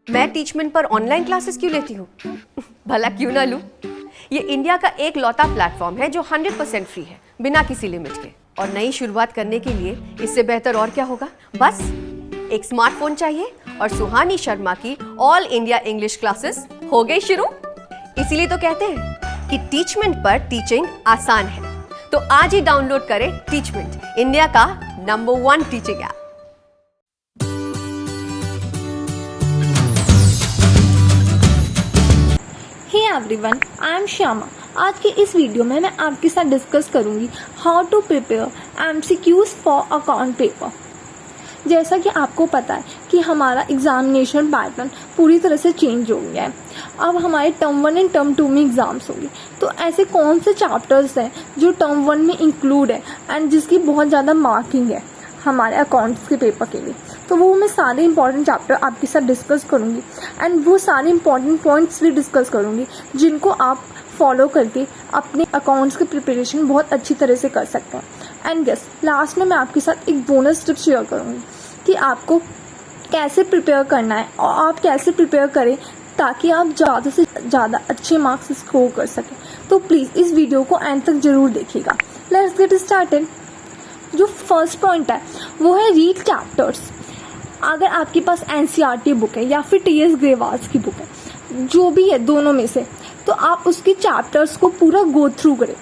मैं टीचमेंट पर online classes क्यों लेती हूँ? भला क्यों ना लूँ? ये इंडिया का एक लौता प्लेटफॉर्म है जो 100% फ्री है, बिना किसी लिमिट के। और नई शुरुआत करने के लिए इससे बेहतर और क्या होगा? बस एक स्मार्टफोन चाहिए और सुहानी शर्मा की ऑल इंडिया इंग्लिश क्लासेस हो गई शुरू। इसीलिए तो कहते हैं कि टीचमेंट पर टीचिंग आसान है। तो आज ही डाउनलोड करें टीचमेंट, इंडिया का number 1 teaching app. Hey everyone, I am Shyama. आज के इस वीडियो में मैं आपके साथ डिस्कस करूंगी how to prepare MCQs for account paper. जैसा कि आपको पता है कि हमारा एग्जामिनेशन पैटर्न पूरी तरह से चेंज हो गया है। अब हमारे टर्म 1 एंड टर्म 2 में एग्जाम्स होंगे, तो ऐसे कौन से चैप्टर्स हैं जो टर्म 1 में इंक्लूड है एंड जिसकी बहुत ज़्यादा मार्किंग है हमारे अकाउंट्स के पेपर के लिए, तो वो मैं सारे इंपॉर्टेंट चैप्टर आपके साथ डिस्कस करूँगी एंड वो सारे इंपॉर्टेंट पॉइंट्स भी डिस्कस करूँगी जिनको आप फॉलो करके अपने अकाउंट्स की प्रिपरेशन बहुत अच्छी तरह से कर सकते हैं। एंड यस, लास्ट में मैं आपके साथ एक बोनस टिप शेयर करूँगी कि आपको कैसे प्रिपेयर करना है और आप कैसे प्रिपेयर करें ताकि आप ज़्यादा से ज़्यादा अच्छे मार्क्स स्कोर कर सकें। तो प्लीज़ इस वीडियो को एंड तक ज़रूर देखिएगा। Let's get started. जो फर्स्ट पॉइंट है वो है रीड चैप्टर्स। अगर आपके पास एनसीईआरटी बुक है या फिर टीएस ग्रेवाल्स की बुक है, जो भी है दोनों में से, तो आप उसके चैप्टर्स को पूरा गो थ्रू करें।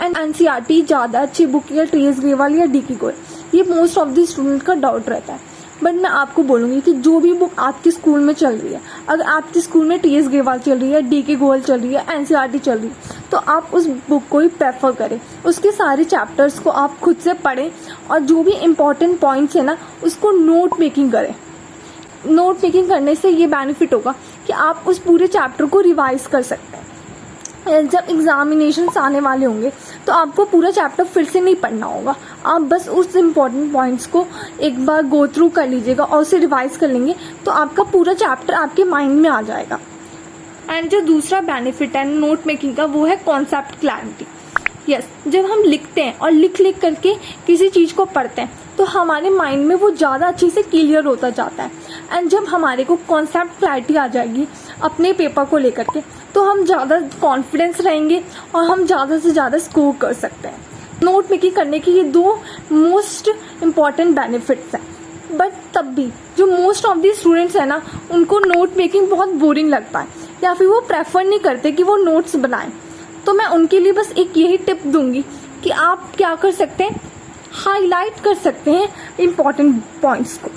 एंड एनसीईआरटी ज़्यादा अच्छी बुक या टीएस ग्रेवाल या डीके गोयल, ये मोस्ट ऑफ द स्टूडेंट का डाउट रहता है। बट मैं आपको बोलूँगी कि जो भी बुक आपके स्कूल में चल रही है, अगर आपके स्कूल में टीएस ग्रेवाल चल रही है, डीके गोयल चल रही है, एनसीईआरटी चल रही है, तो आप उस बुक को ही प्रेफर करें। उसके सारे चैप्टर्स को आप खुद से पढ़ें और जो भी इम्पॉर्टेंट पॉइंट्स है ना, उसको नोट मेकिंग करें। नोट मेकिंग करने से ये बेनिफिट होगा कि आप उस पूरे चैप्टर को रिवाइज कर सकते हैं। जब एग्जामिनेशंस आने वाले होंगे तो आपको पूरा चैप्टर फिर से नहीं पढ़ना होगा, आप बस उस इम्पॉर्टेंट पॉइंट्स को एक बार गो थ्रू कर लीजिएगा और उसे रिवाइज कर लेंगे, तो आपका पूरा चैप्टर आपके माइंड में आ जाएगा। एंड जो दूसरा बेनिफिट है नोट मेकिंग का, वो है कॉन्सेप्ट क्लैरिटी। यस, जब हम लिखते हैं और लिख करके किसी चीज़ को पढ़ते हैं तो हमारे माइंड में वो ज़्यादा अच्छे से क्लियर होता जाता है। एंड जब हमारे को कॉन्सेप्ट क्लैरिटी आ जाएगी अपने पेपर को लेकर के, तो हम ज़्यादा कॉन्फिडेंस रहेंगे और हम ज़्यादा से ज़्यादा स्कोर कर सकते हैं। नोट मेकिंग करने के ये 2 मोस्ट इम्पॉर्टेंट बेनिफिट्स हैं। बट तब भी जो मोस्ट ऑफ दी स्टूडेंट्स हैं ना, उनको नोट मेकिंग बहुत बोरिंग लगता है या फिर वो प्रेफर नहीं करते कि वो नोट्स बनाएं। तो मैं उनके लिए बस एक यही टिप दूंगी कि आप क्या कर सकते हैं, हाईलाइट कर सकते हैं इम्पॉर्टेंट पॉइंट्स को।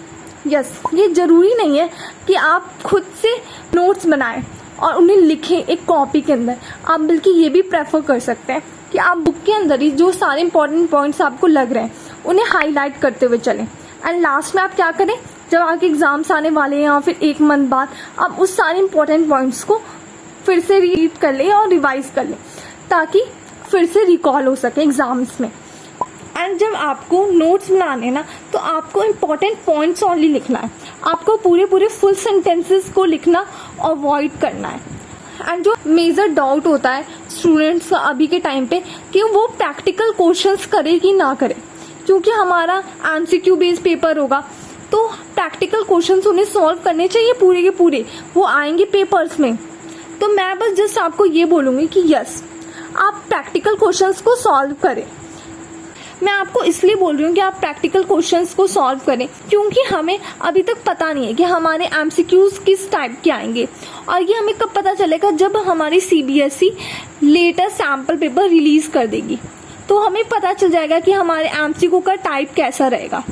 यस, ये ज़रूरी नहीं है कि आप खुद से नोट्स बनाएं और उन्हें लिखें एक कॉपी के अंदर। आप बल्कि ये भी प्रेफर कर सकते हैं कि आप बुक के अंदर ही जो सारे इंपॉर्टेंट पॉइंट्स आपको लग रहे हैं उन्हें हाईलाइट करते हुए चलें। एंड लास्ट में आप क्या करें, जब आपके एग्जाम्स आने वाले हैं या फिर 1 मंथ बाद, आप उस सारे इंपॉर्टेंट पॉइंट्स को फिर से रीड कर लें और रिवाइज कर लें ताकि फिर से रिकॉल हो सके एग्जाम्स में। एंड जब आपको नोट्स बनाने ना, तो आपको इम्पॉर्टेंट पॉइंट्स ओनली लिखना है। आपको पूरे फुल सेंटेंसेस को लिखना अवॉइड करना है। एंड जो मेजर डाउट होता है स्टूडेंट्स का अभी के टाइम पे कि वो प्रैक्टिकल क्वेश्चंस करे कि ना करे, क्योंकि हमारा एमसीक्यू बेस्ड पेपर होगा तो प्रैक्टिकल क्वेश्चंस उन्हें सॉल्व करने चाहिए पूरे के पूरे, वो आएंगे पेपर्स में। तो मैं बस जस्ट आपको ये बोलूँगी कि यस, आप प्रैक्टिकल क्वेश्चंस को सॉल्व करें। मैं आपको इसलिए बोल रही हूँ कि आप प्रैक्टिकल क्वेश्चंस को सॉल्व करें क्योंकि हमें अभी तक पता नहीं है कि हमारे एमसीक्यूज किस टाइप के आएंगे, और ये हमें कब पता चलेगा, जब हमारी CBSE latest sample paper release कर देगी, तो हमें पता चल जाएगा कि हमारे एमसीक्यू का टाइप कैसा रहेगा।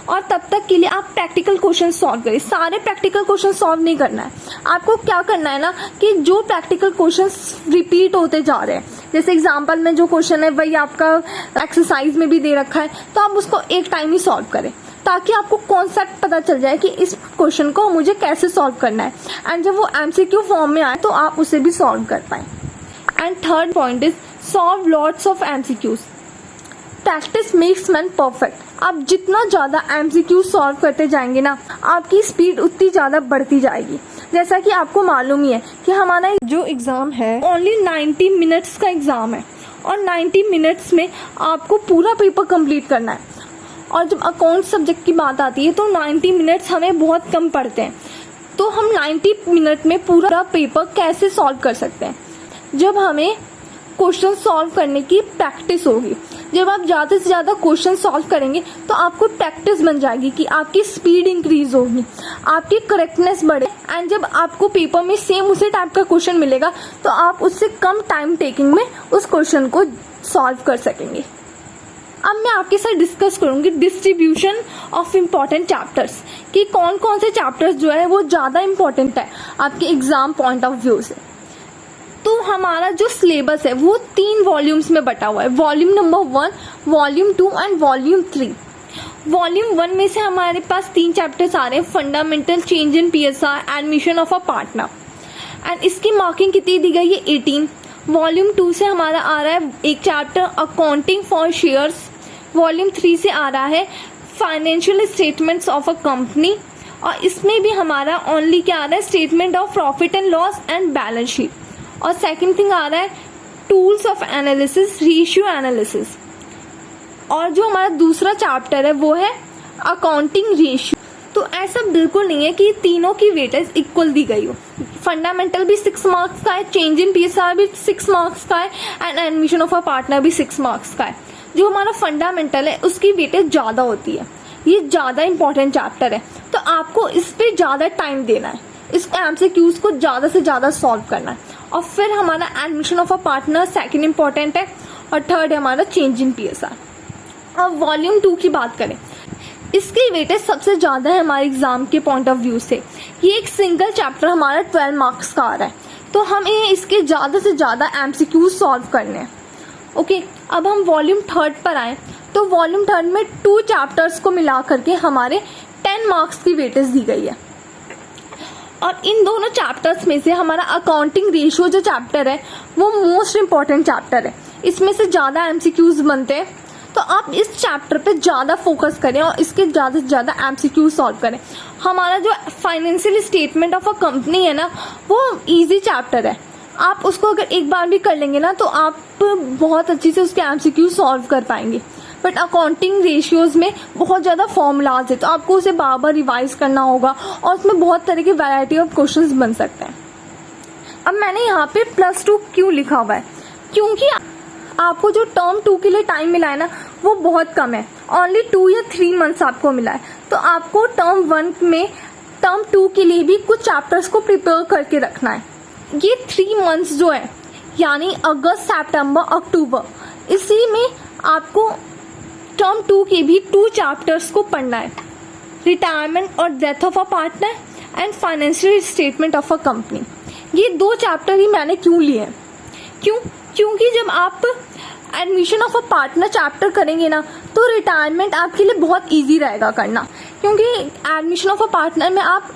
और तब तक के लिए आप प्रैक्टिकल क्वेश्चन सॉल्व करें। सारे प्रैक्टिकल क्वेश्चन सॉल्व नहीं करना है, आपको क्या करना है ना कि जो प्रैक्टिकल क्वेश्चंस रिपीट होते जा रहे हैं, जैसे एग्जांपल में जो क्वेश्चन है वही आपका एक्सरसाइज में भी दे रखा है, तो आप उसको एक टाइम ही सॉल्व करें ताकि आपको कॉन्सेप्ट पता चल जाए कि इस क्वेश्चन को मुझे कैसे सॉल्व करना है। एंड जब वो एमसीक्यू फॉर्म में आए तो आप उसे भी सॉल्व कर पाए। And third point is solve lots of MCQs. Practice makes man perfect. आप जितना ज़्यादा एमसीक्यू सॉल्व करते जाएंगे ना, आपकी स्पीड उतनी ज़्यादा बढ़ती जाएगी। जैसा कि आपको मालूम ही है कि हमारा जो एग्ज़ाम है ओनली 90 मिनट्स का एग्ज़ाम है और 90 मिनट्स में आपको पूरा पेपर कंप्लीट करना है। और जब अकाउंट सब्जेक्ट की बात आती है तो 90 मिनट्स हमें बहुत कम पड़ते हैं। तो हम 90 मिनट में पूरा पेपर कैसे सॉल्व कर सकते हैं? जब हमें क्वेश्चन सॉल्व करने की प्रैक्टिस होगी। जब आप ज़्यादा से ज़्यादा क्वेश्चन सॉल्व करेंगे तो आपको प्रैक्टिस बन जाएगी कि आपकी स्पीड इंक्रीज होगी, आपकी करेक्टनेस बढ़े, एंड जब आपको पेपर में सेम उसी टाइप का क्वेश्चन मिलेगा तो आप उससे कम टाइम टेकिंग में उस क्वेश्चन को सॉल्व कर सकेंगे। अब मैं आपके साथ डिस्कस करूंगी डिस्ट्रीब्यूशन ऑफ इम्पॉर्टेंट चैप्टर्स, कि कौन कौन से चैप्टर्स जो है वो ज़्यादा इम्पॉर्टेंट है आपके एग्जाम पॉइंट ऑफ व्यू से। तो हमारा जो सिलेबस है वो 3 वॉल्यूम्स में बटा हुआ है, volume number 1, volume 2 and volume 3। Volume 1 में से हमारे पास 3 चैप्टर्स आ रहे हैं, fundamental, change in PSR, admission of a partner, and इसकी मार्किंग कितनी दी गई है? 18। वॉल्यूम 2 से हमारा आ रहा है एक chapter accounting for shares. Volume 3 से आ रहा है financial statements of a company, और इसमें भी हमारा ओनली क्या आ रहा है? Statement of profit and loss and balance sheet. और सेकंड थिंग आ रहा है tools of analysis, ratio analysis. और जो हमारा दूसरा चैप्टर है वो है अकाउंटिंग रेशियो। तो ऐसा बिल्कुल नहीं है कि तीनों की वेटेज इक्वल दी गई हो। फंडामेंटल भी 6 मार्क्स का है, चेंज इन PSR भी 6 मार्क्स का है, and admission of a partner भी 6 मार्क्स का है। जो हमारा फंडामेंटल है उसकी वेटेज ज़्यादा होती है, ये ज़्यादा इंपॉर्टेंट चैप्टर है, तो आपको इस पर ज़्यादा टाइम देना है, इस MCQs को ज़्यादा से ज़्यादा सॉल्व करना है। और फिर हमारा admission of a partner second important है, और थर्ड है हमारा चेंज इन PSR। और वॉल्यूम 2 की बात करें, इसकी वेटेज सबसे ज़्यादा है हमारे एग्जाम के पॉइंट ऑफ व्यू से। ये एक सिंगल चैप्टर हमारा 12 मार्क्स का आ रहा है, तो हमें इसके ज़्यादा से ज़्यादा MCQs सॉल्व करने हैं। ओके, अब हम वॉल्यूम 3 पर आए, तो वॉल्यूम 3 में 2 चैप्टर्स को मिला करके हमारे 10 मार्क्स की वेटेज दी गई है। और इन दोनों चैप्टर्स में से हमारा अकाउंटिंग रेशियो जो चैप्टर है वो मोस्ट इम्पॉर्टेंट चैप्टर है, इसमें से ज़्यादा MCQs बनते हैं, तो आप इस चैप्टर पे ज़्यादा फोकस करें और इसके ज़्यादा से ज़्यादा MCQ सॉल्व करें। हमारा जो financial statement of a company है ना, वो इजी चैप्टर है, आप उसको अगर एक बार भी कर लेंगे ना तो आप बहुत अच्छी से उसके MCQ सॉल्व कर पाएंगे। बट अकाउंटिंग रेशियोज में बहुत ज़्यादा फॉर्मूलाज है, तो आपको उसे बार बार रिवाइज करना होगा, और उसमें बहुत तरह की वैरायटी ऑफ क्वेश्चंस बन सकते हैं। अब मैंने यहाँ पे +2 क्यों लिखा हुआ है? क्योंकि आपको जो टर्म 2 के लिए टाइम मिला है ना वो बहुत कम है, ओनली 2 या 3 मंथ्स आपको मिला है। तो आपको टर्म 1 में टर्म 2 के लिए भी कुछ चैप्टर्स को प्रिपेयर करके रखना है। ये 3 मंथ्स जो है, यानी अगस्त, सितंबर, अक्टूबर, इसी में आपको टर्म 2 के भी 2 चैप्टर्स को पढ़ना है, रिटायरमेंट और death of a partner and financial statement of a company. ये 2 चैप्टर ही मैंने क्यों लिए हैं? क्योंकि जब आप admission of a partner chapter करेंगे ना तो रिटायरमेंट आपके लिए बहुत इजी रहेगा करना, क्योंकि एडमिशन ऑफ अ पार्टनर में आप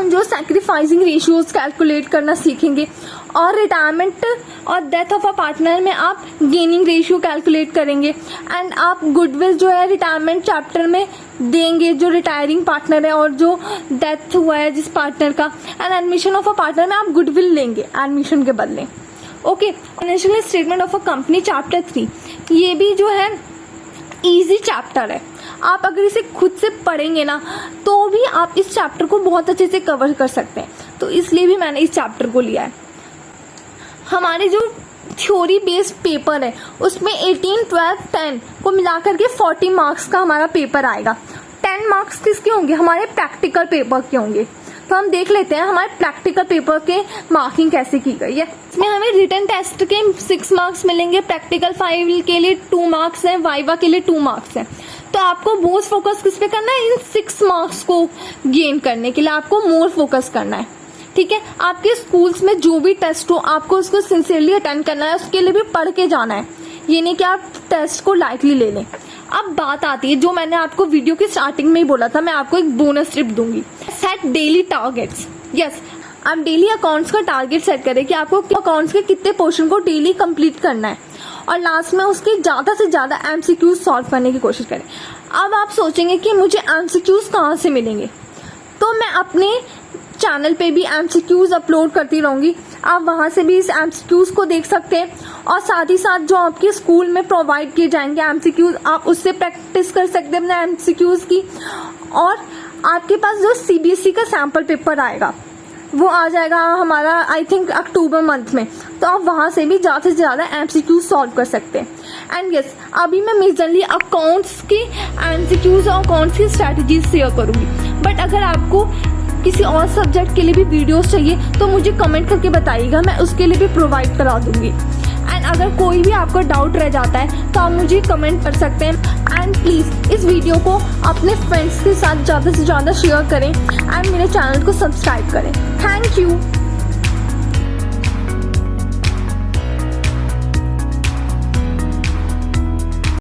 जो सैक्रिफाइसिंग रेशियोज कैलकुलेट करना सीखेंगे, और रिटायरमेंट और डेथ ऑफ अ पार्टनर में आप गेनिंग रेशियो कैलकुलेट करेंगे, एंड आप गुडविल जो है रिटायरमेंट चैप्टर में देंगे जो रिटायरिंग पार्टनर है और जो डेथ हुआ है जिस पार्टनर का, and admission of a partner में आप गुडविल लेंगे एडमिशन के बदले। Okay, financial statement of a company chapter 3, ये भी जो है इजी चैप्टर है, आप अगर इसे खुद से पढ़ेंगे ना तो भी आप इस चैप्टर को बहुत अच्छे से कवर कर सकते हैं, तो इसलिए भी मैंने इस चैप्टर को लिया है। हमारे जो थ्योरी बेस्ड पेपर है उसमें 18, 12, 10 को मिलाकर के 40 मार्क्स का हमारा पेपर आएगा। 10 मार्क्स किसके होंगे? हमारे प्रैक्टिकल पेपर के होंगे। तो हम देख लेते हैं हमारे प्रैक्टिकल पेपर के मार्किंग कैसे की गई है। इसमें हमें रिटन टेस्ट के 6 मार्क्स मिलेंगे, प्रैक्टिकल 5 के लिए 2 मार्क्स हैं, वाइवा के लिए 2 मार्क्स हैं। तो आपको बहुत फोकस किस पे करना है? इन 6 मार्क्स को गेन करने के लिए आपको मोर फोकस करना है। ठीक है, आपके स्कूल्स में जो भी टेस्ट हो आपको उसको सिंसियरली अटेंड करना है, उसके लिए भी पढ़ के जाना है, ये नहीं कि आप टेस्ट को लाइटली ले लें। अब बात आती है जो मैंने आपको वीडियो की स्टार्टिंग में ही बोला था, मैं आपको एक बोनस टिप दूंगी, सेट डेली टारगेट्स। यस, आप डेली अकाउंट्स का टारगेट सेट करें कि आपको अकाउंट्स के कितने पोर्शन को डेली कंप्लीट करना है, और लास्ट में उसके ज़्यादा से ज़्यादा MCQs सॉल्व करने की कोशिश करें। अब आप सोचेंगे कि मुझे MCQs कहाँ से मिलेंगे, तो मैं अपने चैनल पे भी MCQs अपलोड करती रहूँगी, आप वहाँ से भी इस MCQs को देख सकते हैं, और साथ ही साथ जो आपके स्कूल में प्रोवाइड किए जाएंगे MCQs, आप उससे प्रैक्टिस कर सकते हैं अपने MCQs की, और आपके पास जो CBSE का सैम्पल पेपर आएगा वो आ जाएगा हमारा आई थिंक अक्टूबर मंथ में, तो आप वहाँ से भी ज़्यादा से ज़्यादा MCQ सॉल्व कर सकते हैं। एंड यस, अभी मैं मेजरली अकाउंट्स की MCQs और अकाउंट्स की स्ट्रैटेजीज शेयर करूँगी, बट अगर आपको किसी और सब्जेक्ट के लिए भी वीडियोस चाहिए तो मुझे कमेंट करके बताइएगा, मैं उसके लिए भी प्रोवाइड करा दूँगी। एंड अगर कोई भी आपका डाउट रह जाता है तो आप मुझे कमेंट कर सकते हैं। एंड प्लीज़ इस वीडियो को अपने फ्रेंड्स के साथ ज़्यादा से ज़्यादा शेयर करें एंड मेरे चैनल को सब्सक्राइब करें। Thank you.